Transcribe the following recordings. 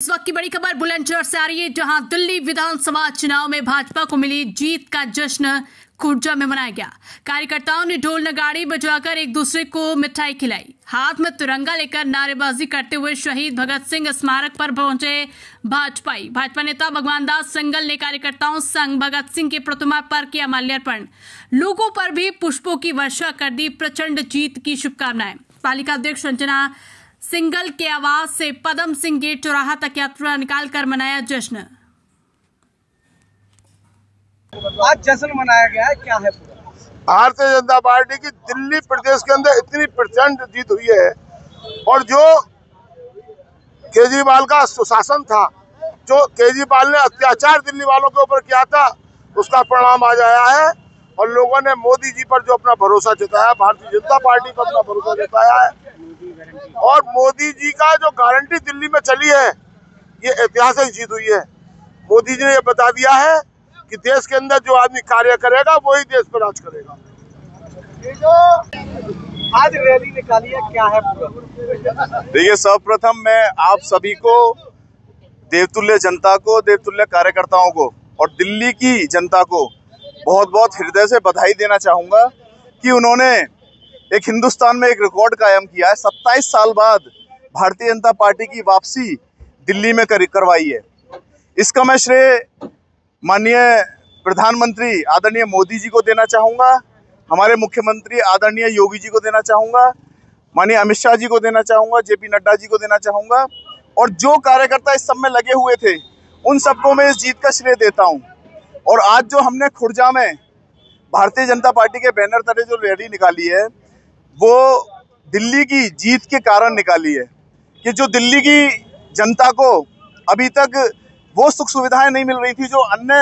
इस वक्त की बड़ी खबर बुलंदशहर से आ रही है, जहां दिल्ली विधानसभा चुनाव में भाजपा को मिली जीत का जश्न खुर्जा में मनाया गया। कार्यकर्ताओं ने ढोल नगाड़ी बजाकर एक दूसरे को मिठाई खिलाई, हाथ में तिरंगा लेकर नारेबाजी करते हुए शहीद भगत सिंह स्मारक पर पहुंचे भाजपा नेता भगवान दास सिंगल ने कार्यकर्ताओं संग भगत सिंह की प्रतिमा पर किया माल्यार्पण। लोगों पर भी पुष्पों की वर्षा कर दी प्रचंड जीत की शुभकामनाएं। पालिका अध्यक्ष संजना सिंगल के आवास से पदम सिंह गेट चौराहा तक यात्रा निकालकर मनाया जश्न। आज जश्न मनाया गया है, क्या है? भारतीय जनता पार्टी की दिल्ली प्रदेश के अंदर इतनी प्रचंड जीत हुई है और जो केजरीवाल का सुशासन था, जो केजरीवाल ने अत्याचार दिल्ली वालों के ऊपर किया था, उसका परिणाम आज आया है और लोगों ने मोदी जी पर जो अपना भरोसा जताया, भारतीय जनता पार्टी पर अपना भरोसा जताया है और मोदी जी का जो गारंटी दिल्ली में चली है, ये ऐतिहासिक जीत हुई है। मोदी जी ने ये बता दिया है कि देश के अंदर जो आदमी कार्य करेगा वही देश पर राज करेगा। ये जो आज रैली निकाली है, क्या है? देखिए, सर्वप्रथम मैं आप सभी को, देवतुल्य जनता को, देवतुल्य कार्यकर्ताओं को और दिल्ली की जनता को बहुत बहुत हृदय से बधाई देना चाहूँगा कि उन्होंने एक हिंदुस्तान में एक रिकॉर्ड कायम किया है। 27 साल बाद भारतीय जनता पार्टी की वापसी दिल्ली में करवाई है। इसका मैं श्रेय माननीय प्रधानमंत्री आदरणीय मोदी जी को देना चाहूँगा, हमारे मुख्यमंत्री आदरणीय योगी जी को देना चाहूँगा, माननीय अमित शाह जी को देना चाहूँगा, जेपी नड्डा जी को देना चाहूँगा और जो कार्यकर्ता इस सब में लगे हुए थे उन सबको मैं इस जीत का श्रेय देता हूँ। और आज जो हमने खुर्जा में भारतीय जनता पार्टी के बैनर तले जो रैली निकाली है, वो दिल्ली की जीत के कारण निकाली है कि जो दिल्ली की जनता को अभी तक वो सुख सुविधाएं नहीं मिल रही थी जो अन्य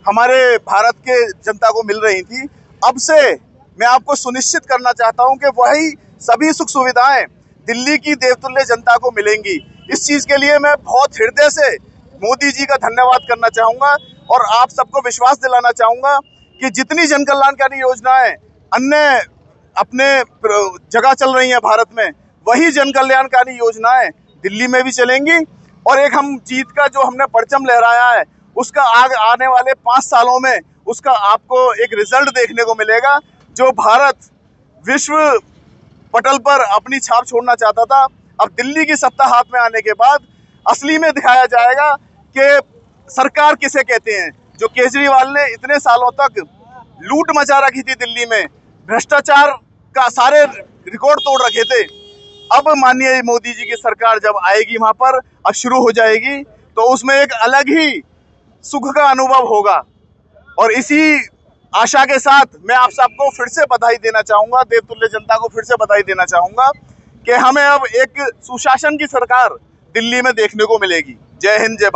हमारे भारत के जनता को मिल रही थी, अब से मैं आपको सुनिश्चित करना चाहता हूं कि वही सभी सुख सुविधाएं दिल्ली की देवतुल्य जनता को मिलेंगी। इस चीज़ के लिए मैं बहुत हृदय से मोदी जी का धन्यवाद करना चाहूँगा और आप सबको विश्वास दिलाना चाहूँगा कि जितनी जन कल्याणकारी योजनाएं अन्य अपने जगह चल रही हैं भारत में, वही जन कल्याणकारी योजनाएं दिल्ली में भी चलेंगी और एक हम जीत का जो हमने परचम लहराया है उसका आने वाले 5 सालों में उसका आपको एक रिजल्ट देखने को मिलेगा। जो भारत विश्व पटल पर अपनी छाप छोड़ना चाहता था, अब दिल्ली की सत्ता हाथ में आने के बाद असली में दिखाया जाएगा कि सरकार किसे कहते हैं। जो केजरीवाल ने इतने सालों तक लूट मचा रखी थी दिल्ली में, भ्रष्टाचार का सारे रिकॉर्ड तोड़ रखे थे, अब माननीय मोदी जी की सरकार जब आएगी वहां पर, अब शुरू हो जाएगी, तो उसमें एक अलग ही सुख का अनुभव होगा। और इसी आशा के साथ मैं आप सबको फिर से बधाई देना चाहूँगा, देवतुल्य जनता को फिर से बधाई देना चाहूँगा कि हमें अब एक सुशासन की सरकार दिल्ली में देखने को मिलेगी। जय हिंद, जय भारत।